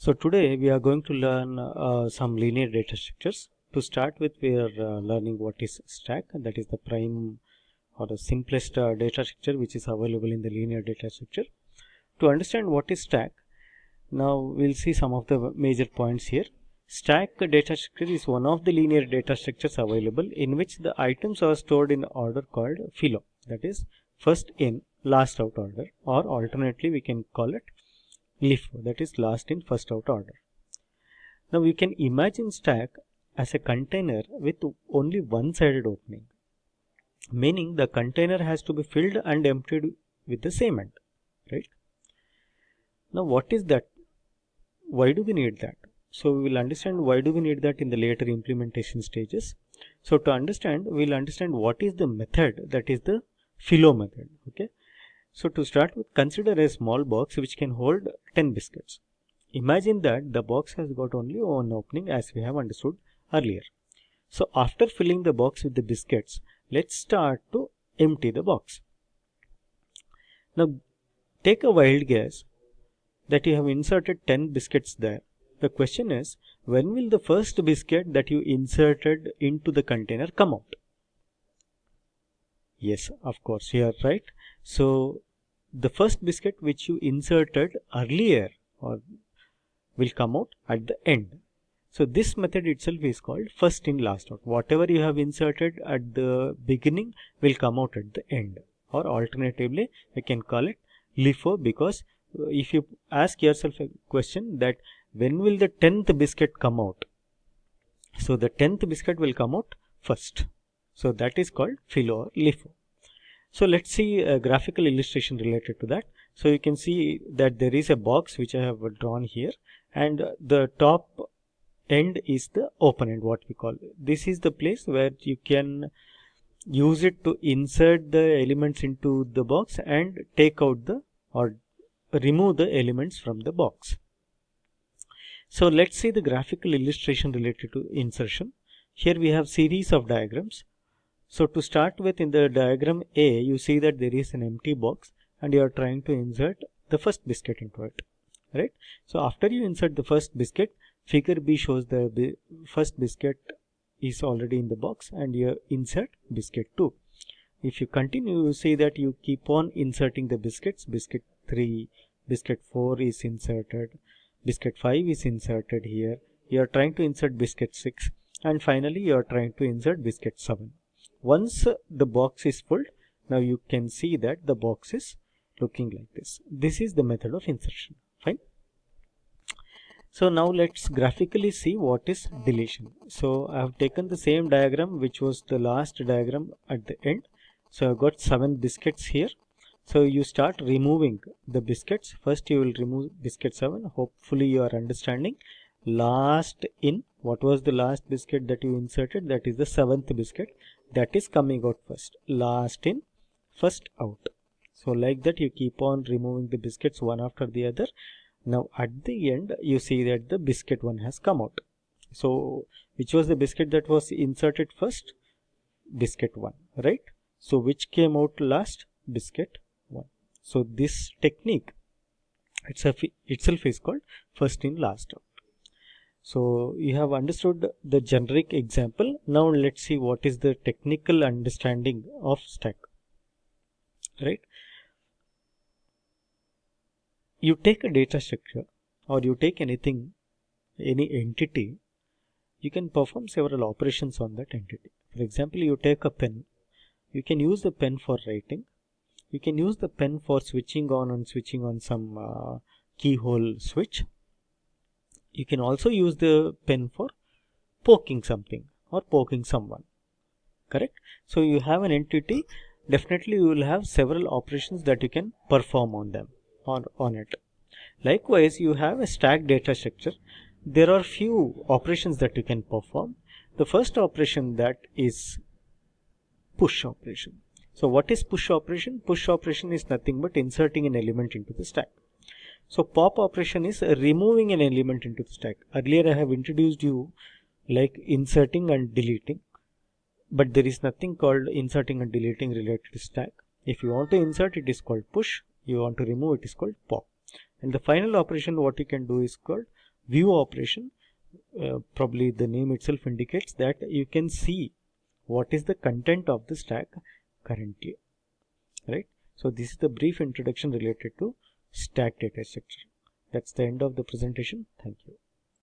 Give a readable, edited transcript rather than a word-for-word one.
So today we are going to learn some linear data structures. To start with, we are learning what is stack, that is the prime or the simplest data structure which is available in the linear data structure. To understand what is stack, now we'll see some of the major points here. Stack data structure is one of the linear data structures available in which the items are stored in order called philo, that is first in last out order, or alternately we can call it LIFO, that is last in first out order. Now we can imagine stack as a container with only one-sided opening, meaning the container has to be filled and emptied with the same end, right? Now what is that? Why do we need that? So we will understand why do we need that in the later implementation stages. So to understand, we'll understand what is the method, that is the philo method. Okay. So to start with, consider a small box which can hold 10 biscuits. Imagine that the box has got only one opening as we have understood earlier. So after filling the box with the biscuits, let's start to empty the box. Now take a wild guess that you have inserted 10 biscuits there. The question is, when will the first biscuit that you inserted into the container come out? Yes, of course, you are right. So the first biscuit which you inserted earlier or will come out at the end. So this method itself is called first in last out. Whatever you have inserted at the beginning will come out at the end, or alternatively we can call it LIFO, because if you ask yourself a question that when will the 10th biscuit come out, so the 10th biscuit will come out first. So that is called philo or LIFO. So let's see a graphical illustration related to that. So you can see that there is a box which I have drawn here, and the top end is the open end, what we call it. This is the place where you can use it to insert the elements into the box and take out the or remove the elements from the box. So let's see the graphical illustration related to insertion. Here we have series of diagrams. So to start with, in the diagram A, you see that there is an empty box and you are trying to insert the first biscuit into it, right? So after you insert the first biscuit, figure B shows the first biscuit is already in the box and you insert biscuit 2. If you continue, you see that you keep on inserting the biscuits. Biscuit 3, biscuit 4 is inserted, biscuit 5 is inserted here. You are trying to insert biscuit 6, and finally you are trying to insert biscuit 7. Once the box is full, now you can see that the box is looking like this. This is the method of insertion. Fine. So now let's graphically see what is deletion. So I have taken the same diagram which was the last diagram at the end. So I've got 7 biscuits here. So you start removing the biscuits. First you will remove biscuit 7. Hopefully you are understanding. Last in, what was the last biscuit that you inserted? That is the 7th biscuit. That is coming out first. Last in, first out. So like that you keep on removing the biscuits one after the other. Now at the end you see that the biscuit 1 has come out. So which was the biscuit that was inserted first? Biscuit 1, right? So which came out last? Biscuit 1. So this technique itself is called first in last out. So you have understood the generic example. Now let's see what is the technical understanding of stack, right? You take a data structure or you take anything, any entity, you can perform several operations on that entity. For example, you take a pen. You can use the pen for writing. You can use the pen for switching on and switching on some keyhole switch. You can also use the pen for poking something or poking someone, correct? So you have an entity, definitely you will have several operations that you can perform on them on it. Likewise, you have a stack data structure. There are few operations that you can perform. The first operation, that is push operation. So what is push operation? Push operation is nothing but inserting an element into the stack. So pop operation is removing an element into the stack. Earlier I have introduced you like inserting and deleting, but there is nothing called inserting and deleting related to stack. If you want to insert, it is called push. You want to remove, it is called pop. And the final operation what you can do is called view operation, probably the name itself indicates that you can see what is the content of the stack currently, right? So this is the brief introduction related to stack data structure. That's the end of the presentation. Thank you.